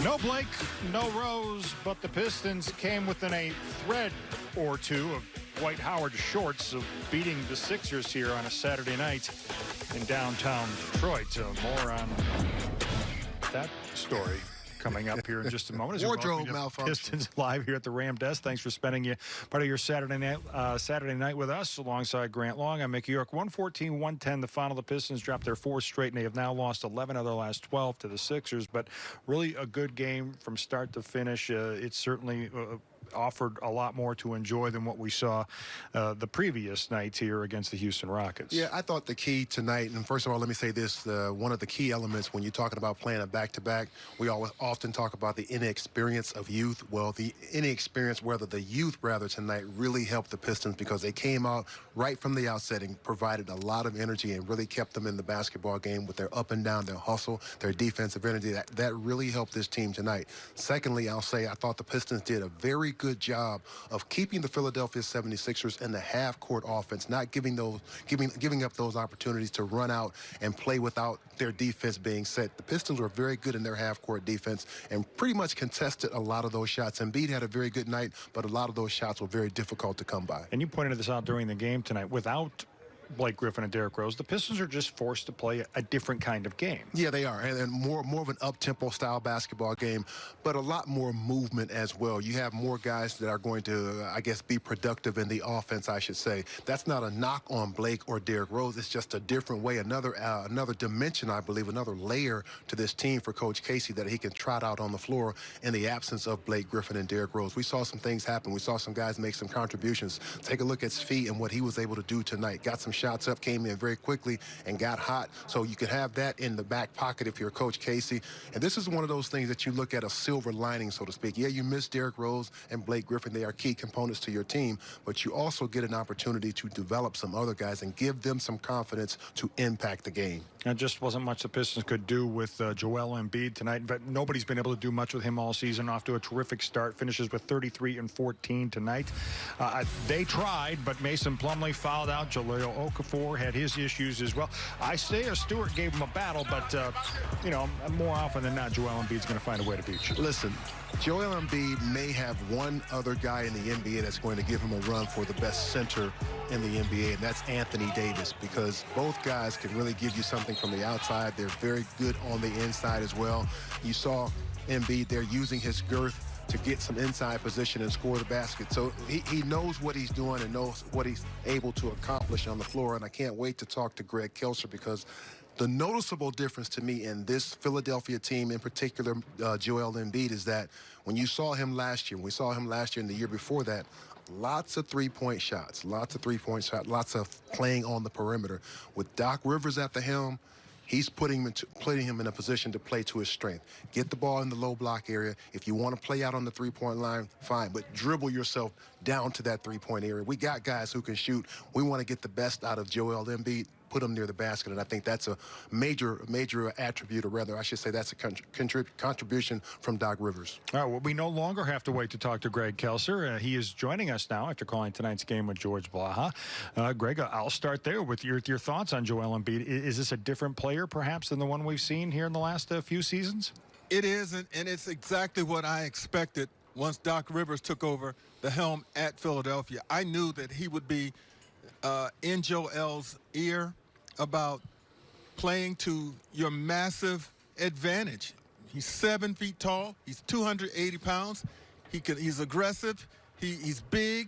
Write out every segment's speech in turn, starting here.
No Blake, no Rose, but the Pistons came within a thread or two of Dwight Howard's shorts of beating the Sixers here on a Saturday night in downtown Detroit. More on that story coming up here in just a moment. Wardrobe malfunction. Pistons live here at the Ram Desk. Thanks for spending part of your Saturday night with us alongside Grant Long. I'm Mickey York. 114-110 the final. The Pistons dropped their fourth straight, and they have now lost 11 of their last 12 to the Sixers. But really a good game from start to finish. It certainly offered a lot more to enjoy than what we saw the previous nights here against the Houston Rockets. Yeah, I thought the key tonight, and first of all, let me say this, one of the key elements when you're talking about playing a back-to-back, we often talk about the inexperience of youth. Well, the inexperience, the youth tonight really helped the Pistons because they came out right from the outset and provided a lot of energy and really kept them in the basketball game with their up and down, their hustle, their defensive energy. That really helped this team tonight. Secondly, I'll say I thought the Pistons did a very good job of keeping the Philadelphia 76ers in the half-court offense, not giving up those opportunities to run out and play without their defense being set. The Pistons were very good in their half-court defense and pretty much contested a lot of those shots. Embiid had a very good night, but a lot of those shots were very difficult to come by. And you pointed this out during the game tonight. Without Blake Griffin and Derrick Rose, the Pistons are just forced to play a different kind of game. Yeah, they are, and more of an up-tempo style basketball game, but a lot more movement as well. You have more guys that are going to, I guess, be productive in the offense, I should say. That's not a knock on Blake or Derrick Rose. It's just a different way, another dimension, I believe, another layer to this team for Coach Casey that he can trot out on the floor in the absence of Blake Griffin and Derrick Rose. We saw some things happen. We saw some guys make some contributions. Take a look at Svi and what he was able to do tonight. Got some shots up, came in very quickly, and got hot. So you could have that in the back pocket if you're Coach Casey. And this is one of those things that you look at a silver lining, so to speak. Yeah, you miss Derrick Rose and Blake Griffin. They are key components to your team, but you also get an opportunity to develop some other guys and give them some confidence to impact the game. There just wasn't much the Pistons could do with Joel Embiid tonight, but nobody's been able to do much with him all season. Off to a terrific start, finishes with 33 and 14 tonight. They tried, but Mason Plumlee fouled out. Jahlil Okafor had his issues as well. Isaiah Stewart gave him a battle, but, more often than not, Joel Embiid's going to find a way to beat you. Listen, Joel Embiid may have one other guy in the NBA that's going to give him a run for the best center in the NBA, and that's Anthony Davis, because both guys can really give you something from the outside. They're very good on the inside as well. You saw Embiid there using his girth to get some inside position and score the basket. So he knows what he's doing and knows what he's able to accomplish on the floor, and I can't wait to talk to Greg Kelser because the noticeable difference to me in this Philadelphia team, in particular Joel Embiid, is that when you saw him last year, and we saw him last year and the year before that, lots of three-point shots, lots of playing on the perimeter. With Doc Rivers at the helm, he's putting him in a position to play to his strength. Get the ball in the low block area. If you want to play out on the three-point line, fine, but dribble yourself down to that three-point area. We got guys who can shoot. We want to get the best out of Joel Embiid, put him near the basket, and I think that's a major attribute, or rather, I should say that's a contribution from Doc Rivers. All right, well, we no longer have to wait to talk to Greg Kelser. He is joining us now after calling tonight's game with George Blaha. Greg, I'll start there with your thoughts on Joel Embiid. Is this a different player, perhaps, than the one we've seen here in the last few seasons? It is, and it's exactly what I expected once Doc Rivers took over the helm at Philadelphia. I knew that he would be in Joel's ear about playing to your massive advantage. He's 7 feet tall. He's 280 pounds. He's aggressive. He's big.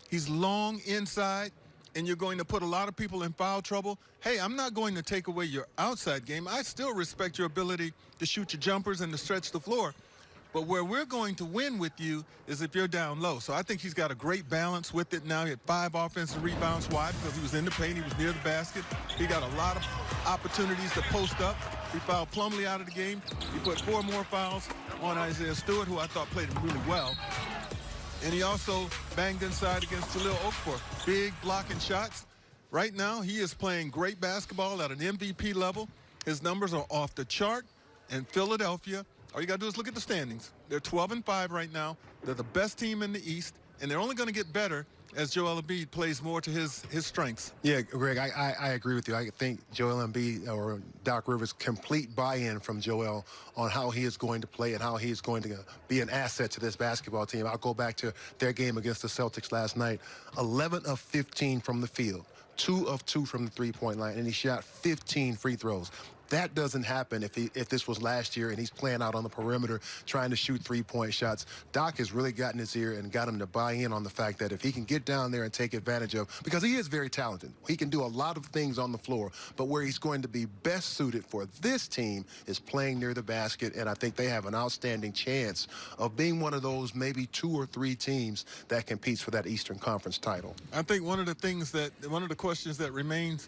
He's long inside. And you're going to put a lot of people in foul trouble. Hey, I'm not going to take away your outside game. I still respect your ability to shoot your jumpers and to stretch the floor. But where we're going to win with you is if you're down low. So I think he's got a great balance with it now. He had 5 offensive rebounds. Why? Because he was in the paint. He was near the basket. He got a lot of opportunities to post up. He fouled Plumlee out of the game. He put 4 more fouls on Isaiah Stewart, who I thought played really well. And he also banged inside against Jahlil Okafor. Big blocking shots. Right now, he is playing great basketball at an MVP level. His numbers are off the chart. And Philadelphia, all you got to do is look at the standings. They're 12-5 right now. They're the best team in the East, and they're only going to get better as Joel Embiid plays more to his strengths. Yeah, Greg, I agree with you. I think Joel Embiid or Doc Rivers complete buy-in from Joel on how he is going to play and how he is going to be an asset to this basketball team. I'll go back to their game against the Celtics last night. 11 of 15 from the field, 2 of 2 from the three-point line, and he shot 15 free throws. That doesn't happen if this was last year and he's playing out on the perimeter trying to shoot three-point shots. Doc has really gotten his ear and got him to buy in on the fact that if he can get down there and take advantage of, because he is very talented. He can do a lot of things on the floor, but where he's going to be best suited for this team is playing near the basket, and I think they have an outstanding chance of being one of those maybe 2 or 3 teams that competes for that Eastern Conference title. I think one of the questions that remain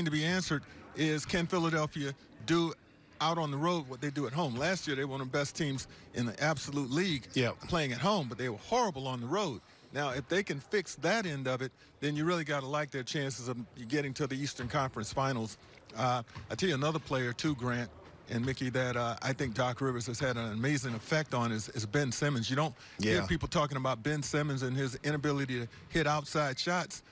to be answered is, can Philadelphia do out on the road what they do at home? Last year, they were one of the best teams in the absolute league playing at home, but they were horrible on the road. Now, if they can fix that end of it, then you really got to like their chances of getting to the Eastern Conference Finals. I tell you another player, too, Grant and Mickey, that I think Doc Rivers has had an amazing effect on is Ben Simmons. You don't hear people talking about Ben Simmons and his inability to hit outside shots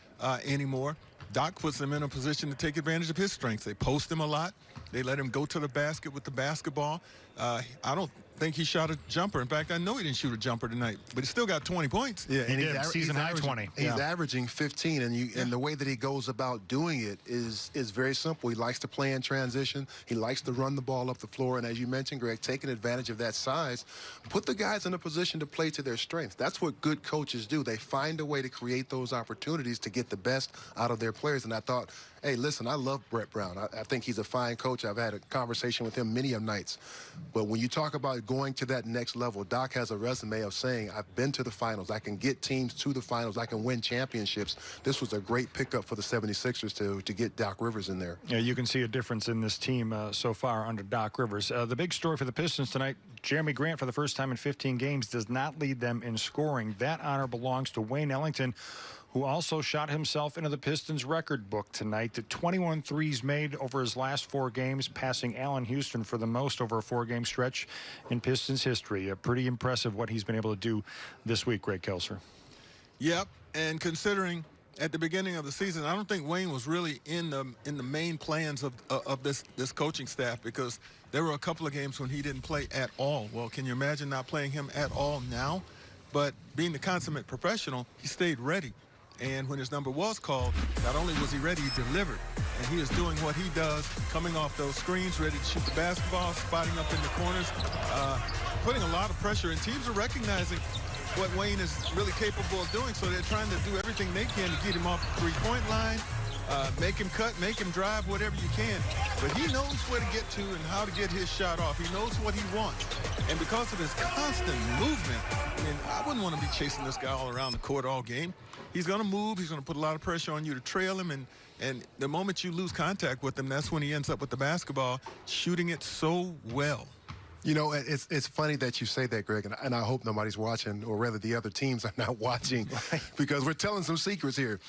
anymore. Doc puts him in a position to take advantage of his strengths. They post him a lot. They let him go to the basket with the basketball. I don't think he shot a jumper. In fact, I know he didn't shoot a jumper tonight, but he still got 20 points. Yeah, and he's season high 20. He's averaging 15, and the way that he goes about doing it is very simple. He likes to play in transition. He likes to run the ball up the floor, and as you mentioned, Greg, taking advantage of that size, put the guys in a position to play to their strengths. That's what good coaches do. They find a way to create those opportunities to get the best out of their players, and I thought, hey, listen, I love Brett Brown. I think he's a fine coach. I've had a conversation with him many of nights. But when you talk about going to that next level, Doc has a resume of saying, I've been to the finals. I can get teams to the finals. I can win championships. This was a great pickup for the 76ers to get Doc Rivers in there. Yeah, you can see a difference in this team so far under Doc Rivers. The big story for the Pistons tonight, Jeremy Grant, for the first time in 15 games, does not lead them in scoring. That honor belongs to Wayne Ellington, who also shot himself into the Pistons record book tonight. The 21 threes made over his last 4 games, passing Allen Houston for the most over a 4-game stretch in Pistons history. Pretty impressive what he's been able to do this week, Greg Kelser. Yep, and considering at the beginning of the season, I don't think Wayne was really in the main plans of this coaching staff, because there were a couple of games when he didn't play at all. Well, can you imagine not playing him at all now? But being the consummate professional, he stayed ready. And when his number was called, not only was he ready, he delivered. And he is doing what he does, coming off those screens, ready to shoot the basketball, spotting up in the corners, putting a lot of pressure. And teams are recognizing what Wayne is really capable of doing, so they're trying to do everything they can to get him off the three-point line, make him cut, make him drive, whatever you can. But he knows where to get to and how to get his shot off. He knows what he wants. And because of his constant movement, I mean, I wouldn't want to be chasing this guy all around the court all game. He's going to move. He's going to put a lot of pressure on you to trail him. And the moment you lose contact with him, that's when he ends up with the basketball, shooting it so well. You know, it's funny that you say that, Greg, and I hope nobody's watching, or rather the other teams are not watching, because we're telling some secrets here.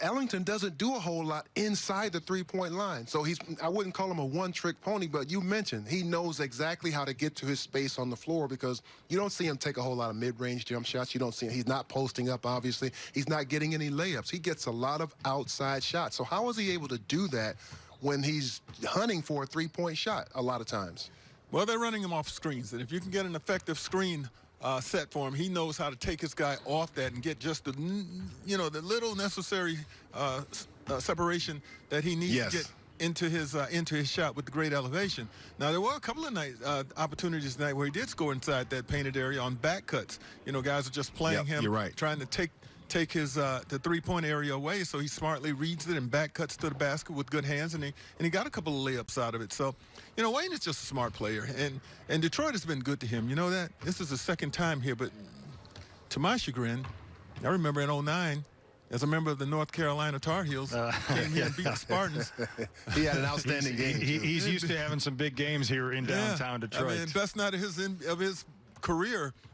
Ellington doesn't do a whole lot inside the three-point line. So I wouldn't call him a one-trick pony, but you mentioned he knows exactly how to get to his space on the floor, because you don't see him take a whole lot of mid-range jump shots. You don't see him. He's not posting up, obviously. He's not getting any layups. He gets a lot of outside shots. So how is he able to do that when he's hunting for a three-point shot a lot of times? Well, they're running him off screens, and if you can get an effective screen set for him, he knows how to take his guy off that and get just the, the little necessary separation that he needs to get into his shot with the great elevation. Now, there were a couple of opportunities tonight where he did score inside that painted area on back cuts. Guys are just playing him, trying to take his the three-point area away, so he smartly reads it and back cuts to the basket with good hands, and he got a couple of layups out of it. So, Wayne is just a smart player, and Detroit has been good to him. You know that? This is the second time here, but to my chagrin, I remember in 2009, as a member of the North Carolina Tar Heels, came here and beat the Spartans. He had an outstanding game. He's used to having some big games here in downtown Detroit. I mean, best night of his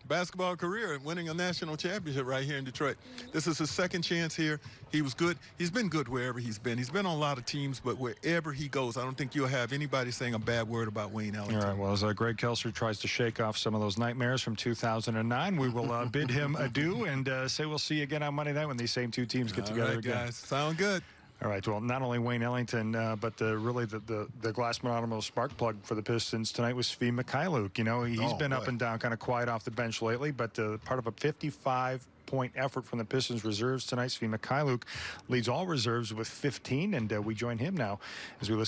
basketball career, winning a national championship right here in Detroit. This is his second chance here. He was good. He's been good wherever he's been. He's been on a lot of teams, but wherever he goes, I don't think you'll have anybody saying a bad word about Wayne Ellington. All right, well, as Greg Kelser tries to shake off some of those nightmares from 2009, we will bid him adieu and say we'll see you again on Monday night when these same two teams get together right, again. Guys, sound good. All right, well, not only Wayne Ellington, but really the Glassman Automotive spark plug for the Pistons tonight was Svi Mikhailuk. You know, he's been up and down, kind of quiet off the bench lately, but part of a 55-point effort from the Pistons reserves tonight. Svi Mikhailuk leads all reserves with 15, and we join him now as we listen.